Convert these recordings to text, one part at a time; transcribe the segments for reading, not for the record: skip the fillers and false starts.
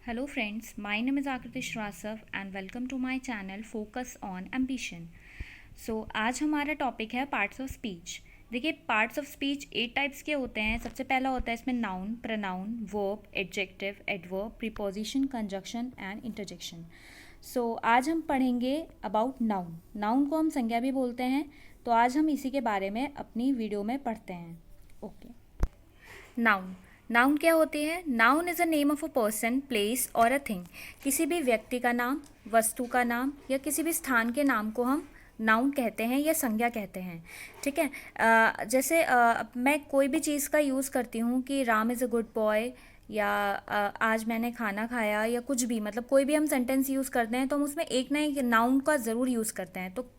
Hello friends, my name is Akriti Shrivastava and welcome to my channel Focus on Ambition. आज हमारा topic है parts of speech. देखिए parts of speech 8 types के होते हैं। सबसे पहला होता है इसमें noun, pronoun, verb, adjective, adverb, preposition, conjunction and interjection. आज हम पढ़ेंगे अबाउट नाउन। नाउन को हम संज्ञा भी बोलते हैं, तो आज हम इसी के बारे में अपनी वीडियो में पढ़ते हैं। Okay, noun. नाउन क्या होती है? Noun is a name of a person, place और अ थिंग। किसी भी व्यक्ति का नाम, वस्तु का नाम या किसी भी स्थान के नाम को हम नाउन कहते हैं या संज्ञा कहते हैं। ठीक है, जैसे मैं कोई भी चीज़ का यूज़ करती हूँ कि Ram is a good boy या आज मैंने खाना खाया या कुछ भी, मतलब कोई भी हम सेंटेंस यूज़ करते हैं तो हम उसमें एक ना एक नाउन का ज़रूर यूज़ करते हैं। तो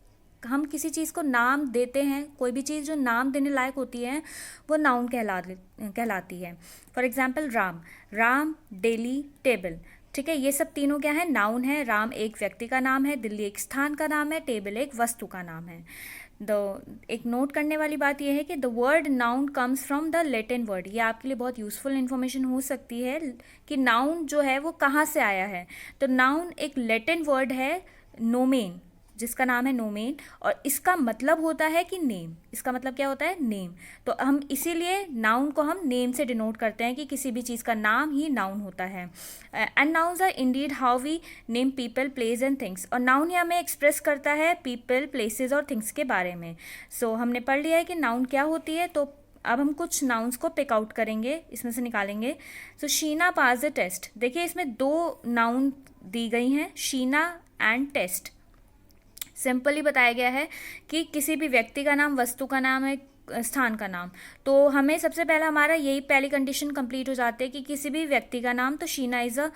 हम किसी चीज़ को नाम देते हैं, कोई भी चीज़ जो नाम देने लायक होती है वो नाउन कहलाती है। For example Ram, Ram, daily, table. ठीक है, ये सब तीनों क्या है? नाउन है। राम एक व्यक्ति का नाम है, दिल्ली एक स्थान का नाम है, टेबल एक वस्तु का नाम है। एक नोट करने वाली बात यह है कि the word noun comes from the Latin word. ये आपके लिए बहुत यूज़फुल इन्फॉर्मेशन हो सकती है कि नाउन जो है वो कहाँ से आया है। तो नाउन एक लैटिन वर्ड है, नोमेन, जिसका नाम है नोमेन, और इसका मतलब होता है कि नेम। इसका मतलब क्या होता है? नेम। तो हम इसीलिए नाउन को हम नेम से डिनोट करते हैं कि किसी भी चीज़ का नाम ही नाउन होता है। And nouns are indeed how we name people, place and things. और नाउन ही हमें एक्सप्रेस करता है पीपल, प्लेसेस और थिंग्स के बारे में। हमने पढ़ लिया है कि नाउन क्या होती है। तो अब हम कुछ नाउन्स को पिक आउट करेंगे, इसमें से निकालेंगे। शीना पास द टेस्ट। देखिए इसमें दो नाउन दी गई हैं, शीना एंड टेस्ट। सिंपली बताया गया है कि किसी भी व्यक्ति का नाम, वस्तु का नाम है, स्थान का नाम। तो हमें सबसे पहला हमारा यही पहली कंडीशन कंप्लीट हो जाती है कि किसी भी व्यक्ति का नाम। तो Sheena is a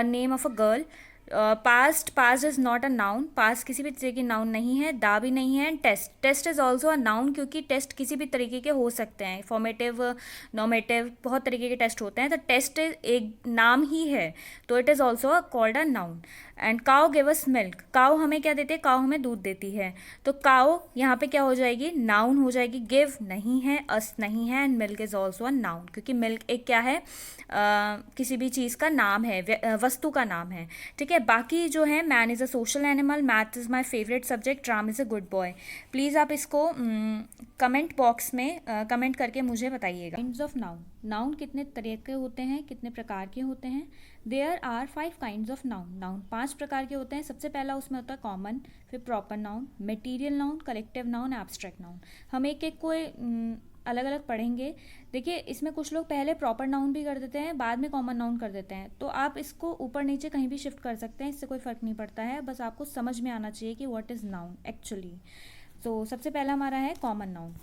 name of a girl. Past is not a noun. Past किसी भी तरह की नाउन नहीं है, दा भी नहीं है। Test is also a noun, क्योंकि टेस्ट किसी भी तरीके के हो सकते हैं, फॉर्मेटिव, नॉमेटिव, बहुत तरीके के टेस्ट होते हैं। तो टेस्ट एक नाम ही है, तो it is also called a noun. And cow give us milk. Cow हमें क्या देती है? काउ हमें दूध देती है। तो काउ यहाँ पे क्या हो जाएगी? नाउन हो जाएगी। गिव नहीं है, अस नहीं है, and milk is also a noun, क्योंकि मिल्क एक क्या है? किसी भी चीज़ का नाम है, वस्तु का नाम है। ठीक है, बाकी जो है, man is a social animal, math is my favourite subject, Ram is a good boy. Please आप इसको कमेंट बॉक्स में कमेंट करके मुझे बताइएगा। Kinds of noun. नाउन कितने तरह के होते हैं, कितने प्रकार के होते हैं? There are 5 kinds of noun. Noun 5 प्रकार के होते हैं। सबसे पहला उसमें होता है कॉमन, फिर proper noun, material noun, collective noun, abstract noun. हम एक एक को अलग अलग पढ़ेंगे। देखिए इसमें कुछ लोग पहले प्रॉपर नाउन भी कर देते हैं, बाद में कॉमन नाउन कर देते हैं। तो आप इसको ऊपर नीचे कहीं भी शिफ्ट कर सकते हैं, इससे कोई फ़र्क नहीं पड़ता है। बस आपको समझ में आना चाहिए कि व्हाट इज़ नाउन एक्चुअली। सबसे पहला हमारा है कॉमन नाउन।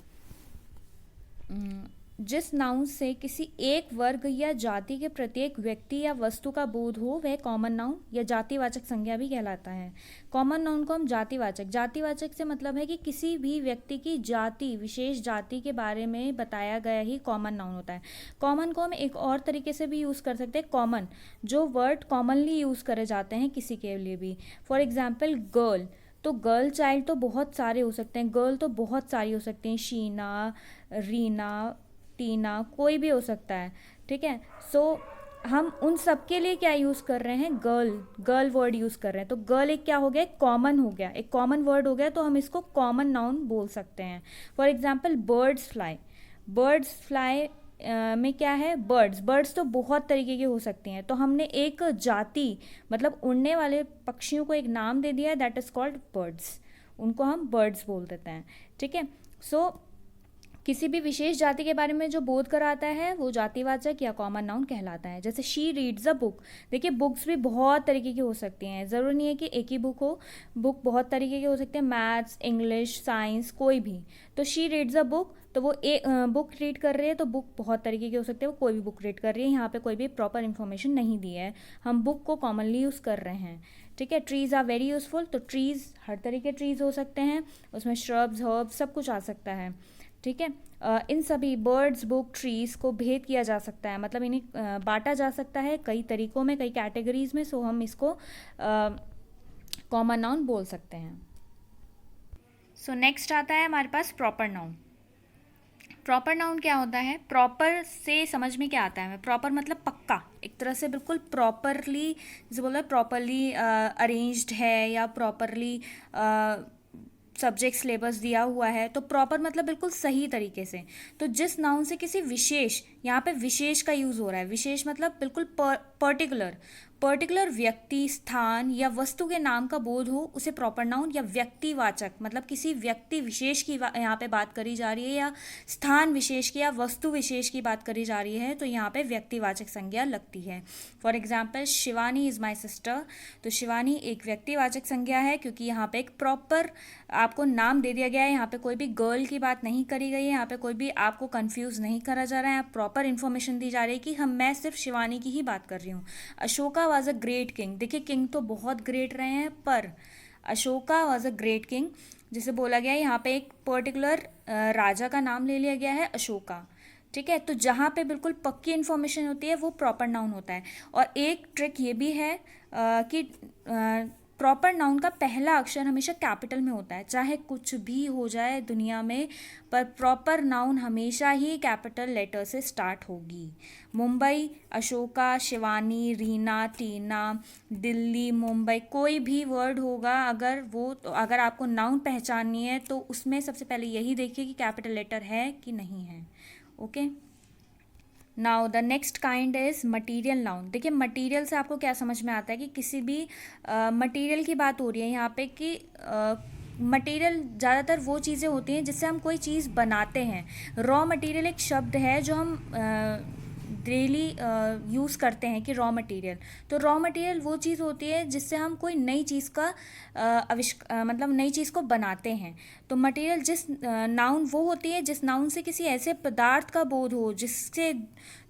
जिस नाउन से किसी एक वर्ग या जाति के प्रत्येक व्यक्ति या वस्तु का बोध हो, वह कॉमन नाउन या जातिवाचक संज्ञा भी कहलाता है। कॉमन नाउन को हम जातिवाचक से मतलब है कि किसी भी व्यक्ति की जाति, विशेष जाति के बारे में बताया गया ही कॉमन नाउन होता है। कॉमन को हम एक और तरीके से भी यूज़ कर सकते हैं, कॉमन, जो वर्ड कॉमनली यूज़ करे जाते हैं किसी के लिए भी। फॉर एग्जाम्पल गर्ल, तो गर्ल चाइल्ड तो बहुत सारे हो सकते हैं, गर्ल तो बहुत सारी हो सकती हैं, शीना, रीना, टीना, कोई भी हो सकता है। ठीक है, हम उन सब के लिए क्या यूज़ कर रहे हैं? गर्ल वर्ड यूज़ कर रहे हैं। तो गर्ल एक क्या हो गया? एक कॉमन हो गया, एक कॉमन वर्ड हो गया, तो हम इसको कॉमन नाउन बोल सकते हैं। For example birds fly. Birds fly में क्या है? बर्ड्स तो बहुत तरीके की हो सकती हैं। तो हमने एक जाति, मतलब उड़ने वाले पक्षियों को एक नाम दे दिया है, दैट इज़ कॉल्ड बर्ड्स। उनको हम बर्ड्स बोल देते हैं। ठीक है, किसी भी विशेष जाति के बारे में जो बोध कराता है वो जातिवाचक या कॉमन नाउन कहलाता है। जैसे शी रीड्स अ बुक। देखिए बुक्स भी बहुत तरीके की हो सकती हैं, ज़रूरी नहीं है कि एक ही बुक हो। बुक बहुत तरीके की हो सकते हैं, मैथ्स, इंग्लिश, साइंस, कोई भी। तो शी रीड्स अ बुक, तो वो एक बुक रीड कर रही है, तो बुक बहुत तरीके की हो सकती है, वो कोई भी बुक रीड कर रही है। यहाँ पे कोई भी प्रॉपर इन्फॉर्मेशन नहीं दी है, हम बुक को कॉमनली यूज़ कर रहे हैं। ठीक है, ट्रीज़ आर वेरी यूज़फुल। तो ट्रीज़ हर तरह के ट्रीज़ हो सकते हैं, उसमें श्रब्स, हर्ब्स, सब कुछ आ सकता है। ठीक है, इन सभी बर्ड्स, बुक, ट्रीज़ को भेद किया जा सकता है, मतलब इन्हें बांटा जा सकता है कई तरीकों में, कई कैटेगरीज में। हम इसको कॉमन नाउन बोल सकते हैं। नेक्स्ट आता है हमारे पास प्रॉपर नाउन। प्रॉपर नाउन क्या होता है? प्रॉपर से समझ में क्या आता है हमें? प्रॉपर मतलब पक्का, एक तरह से बिल्कुल प्रॉपरली, जैसे बोला प्रॉपरली अरेंज्ड है या प्रॉपरली सब्जेक्ट सिलेबस दिया हुआ है, तो प्रॉपर मतलब बिल्कुल सही तरीके से। तो जिस नाउन से किसी विशेष, यहाँ पे विशेष का यूज़ हो रहा है, विशेष मतलब बिल्कुल पर्टिकुलर पर्टिकुलर व्यक्ति, स्थान या वस्तु के नाम का बोध हो, उसे प्रॉपर नाउन या व्यक्तिवाचक, मतलब किसी व्यक्ति विशेष की यहाँ पे बात करी जा रही है या स्थान विशेष की या वस्तु विशेष की बात करी जा रही है, तो यहाँ पे व्यक्तिवाचक संज्ञा लगती है। For example, Shivani is my sister. तो शिवानी एक व्यक्तिवाचक संज्ञा है, क्योंकि यहाँ पे एक प्रॉपर आपको नाम दे दिया गया है। यहाँ पे कोई भी गर्ल की बात नहीं करी गई है, यहाँ पे कोई भी आपको कंफ्यूज नहीं करा जा रहा है, प्रॉपर इन्फॉर्मेशन दी जा रही है कि मैं सिर्फ शिवानी की ही बात कर रही हूँ। Ashoka was a great king. देखिए, किंग तो बहुत ग्रेट रहे हैं, पर Ashoka was a great king जिसे बोला गया है, यहाँ पे एक पर्टिकुलर राजा का नाम ले लिया गया है, अशोका। ठीक है, तो जहाँ पे बिल्कुल पक्की इन्फॉर्मेशन होती है वो प्रॉपर नाउन होता है। और एक ट्रिक ये भी है कि प्रॉपर नाउन का पहला अक्षर हमेशा कैपिटल में होता है, चाहे कुछ भी हो जाए दुनिया में, पर प्रॉपर नाउन हमेशा ही कैपिटल लेटर से स्टार्ट होगी। मुंबई, अशोका, शिवानी, रीना, टीना, दिल्ली, मुंबई, कोई भी वर्ड होगा, अगर आपको नाउन पहचाननी है तो उसमें सबसे पहले यही देखिए कि कैपिटल लेटर है कि नहीं है। Okay, now the next kind is material noun. देखिए, मटीरियल से आपको क्या समझ में आता है कि किसी भी मटीरियल की बात हो रही है यहाँ पे कि मटीरियल ज़्यादातर वो चीज़ें होती हैं जिससे हम कोई चीज़ बनाते हैं। रॉ मटीरियल एक शब्द है जो हम डेली यूज़ करते हैं कि रॉ मटेरियल। तो रॉ मटेरियल वो चीज़ होती है जिससे हम कोई नई चीज़ का मतलब नई चीज़ को बनाते हैं। तो मटेरियल नाउन वो होती है जिस नाउन से किसी ऐसे पदार्थ का बोध हो जिससे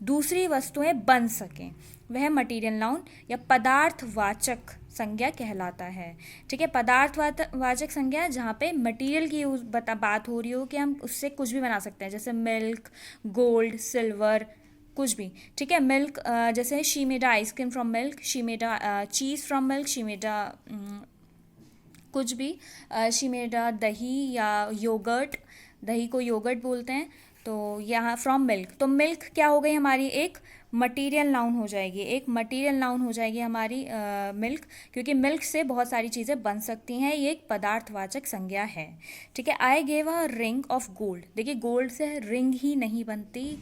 दूसरी वस्तुएं बन सकें, वह मटेरियल नाउन या पदार्थवाचक संज्ञा कहलाता है। ठीक है, पदार्थवाचक संज्ञा जहाँ पे मटेरियल की बात हो रही हो कि हम उससे कुछ भी बना सकते हैं, जैसे मिल्क, गोल्ड, सिल्वर, कुछ भी। ठीक है, मिल्क, जैसे she made ice cream from milk, she made cheese from milk, she made कुछ भी, शी मेड दही या योगर्ट, दही को योगर्ट बोलते हैं, तो यहाँ फ्रॉम मिल्क। तो मिल्क क्या हो गई हमारी? एक मटेरियल नाउन हो जाएगी, एक मटेरियल नाउन हो जाएगी हमारी मिल्क, क्योंकि मिल्क से बहुत सारी चीज़ें बन सकती हैं, ये एक पदार्थवाचक संज्ञा है। ठीक है, I gave a ring of gold. देखिए, गोल्ड से रिंग ही नहीं बनती,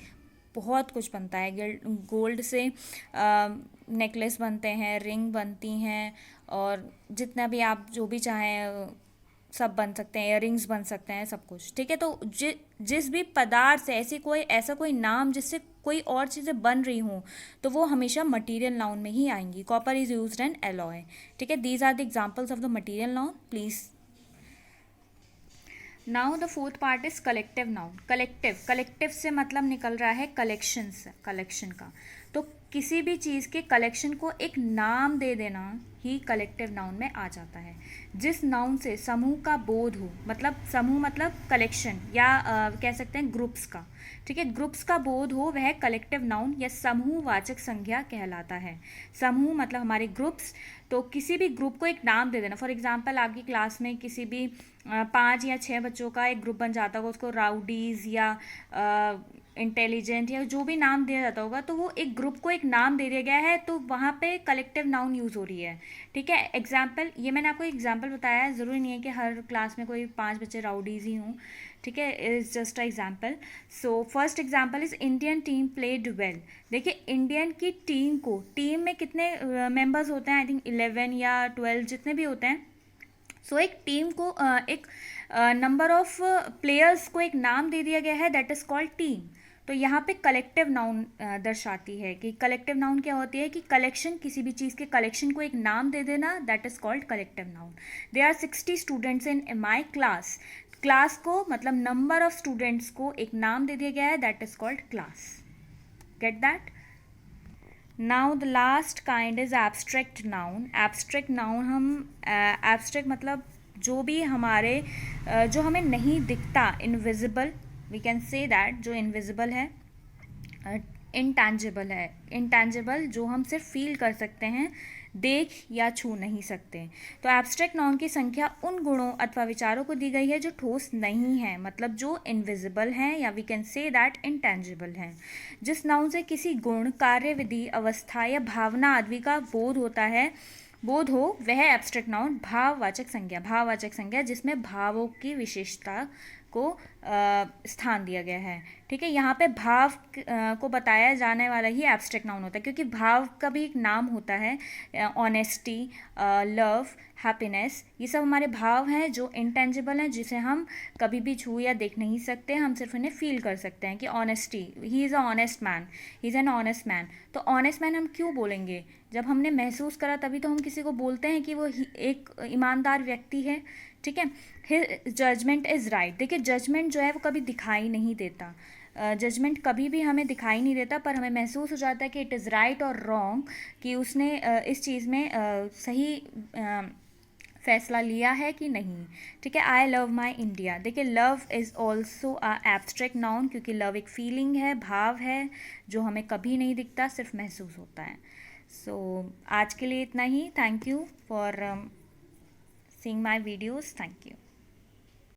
बहुत कुछ बनता है। गोल्ड से नेकलेस बनते हैं, रिंग बनती हैं, और जितना भी आप जो भी चाहें सब बन सकते हैं, इयररिंग्स बन सकते हैं, सब कुछ। ठीक है, तो जिस भी पदार्थ से ऐसा कोई नाम जिससे कोई और चीज़ें बन रही हों, तो वो हमेशा मटेरियल नाउन में ही आएंगी। Copper is used in alloy. ठीक है, these are the examples of the material noun. Please, now the fourth part is collective noun. Collective से मतलब निकल रहा है कलेक्शन से, कलेक्शन का। तो किसी भी चीज़ के कलेक्शन को एक नाम दे देना ही कलेक्टिव नाउन में आ जाता है। जिस नाउन से समूह का बोध हो, मतलब समूह मतलब कलेक्शन या कह सकते हैं ग्रुप्स का। ठीक है, ग्रुप्स का बोध हो, वह कलेक्टिव नाउन या समूहवाचक संज्ञा कहलाता है। समूह मतलब हमारे ग्रुप्स, तो किसी भी ग्रुप को एक नाम दे देना। फॉर एग्जांपल, आपकी क्लास में किसी भी 5 या 6 बच्चों का एक ग्रुप बन जाता होगा, उसको राउडीज़ या इंटेलिजेंट या जो भी नाम दिया जाता होगा, तो वो एक ग्रुप को एक नाम दे दिया गया है, तो वहाँ पे कलेक्टिव नाउन यूज़ हो रही है। ठीक है, एग्जाम्पल, ये मैंने आपको एग्जाम्पल बताया है, ज़रूरी नहीं है कि हर क्लास में कोई 5 बच्चे राउडीज़ ही हों। ठीक है, is just a example. So first example is Indian team played well. देखिए, इंडियन की टीम में कितने मेंबर्स होते हैं? आई थिंक 11 या 12 जितने भी होते हैं। सो एक टीम को एक नंबर ऑफ प्लेयर्स को एक नाम दे दिया गया है, दैट इज़ कॉल्ड टीम। तो यहाँ पे कलेक्टिव नाउन दर्शाती है कि कलेक्टिव नाउन क्या होती है कि कलेक्शन, किसी भी चीज़ के कलेक्शन को एक नाम दे देना, that is called collective noun. There are 60 students in my class. Class को मतलब नंबर ऑफ स्टूडेंट्स को एक नाम दे दिया गया है, that is called class. Get that? Now the last kind is abstract noun. Abstract noun, हम एब्स्ट्रैक्ट मतलब जो भी हमारे जो हमें नहीं दिखता, invisible, we can say that, जो इनविजिबल है। इंटैंजिबल है, इंटैंजिबल जो हम सिर्फ फील कर सकते हैं, देख या छू नहीं सकते। तो एब्स्ट्रैक्ट नाउन की संख्या उन गुणों अथवा विचारों को दी गई है जो ठोस नहीं है, मतलब जो इनविजिबल हैं, या we can say that intangible हैं। जिस नाउन से किसी गुण, कार्य, विधि, अवस्था या भावना आदि का बोध हो वह एब्स्ट्रैक्ट नाउन भाववाचक संज्ञा जिसमें भावों की विशेषता को स्थान दिया गया है। ठीक है, यहाँ पे भाव को बताया जाने वाला ही एब्स्ट्रैक्ट नाउन होता है, क्योंकि भाव का भी एक नाम होता है। ऑनेस्टी, लव, हैप्पीनेस, ये सब हमारे भाव हैं जो इंटेंजिबल हैं, जिसे हम कभी भी छू या देख नहीं सकते, हम सिर्फ इन्हें फील कर सकते हैं। कि honesty, he is a honest man, he is an honest man. तो ऑनेस्ट मैन हम क्यों बोलेंगे? जब हमने महसूस करा तभी तो हम किसी को बोलते हैं कि वो एक ईमानदार व्यक्ति है। ठीक है, हिज जजमेंट इज़ राइट। देखिए, जजमेंट जो है वो कभी दिखाई नहीं देता, जजमेंट कभी भी हमें दिखाई नहीं देता, पर हमें महसूस हो जाता है कि इट इज़ राइट और रॉन्ग, कि उसने इस चीज़ में सही फैसला लिया है कि नहीं। ठीक है, आई लव माई इंडिया। देखिए, love is also a abstract noun, क्योंकि लव एक फीलिंग है, भाव है, जो हमें कभी नहीं दिखता, सिर्फ महसूस होता है। सो आज के लिए इतना ही। Thank you for seeing my videos. Thank you.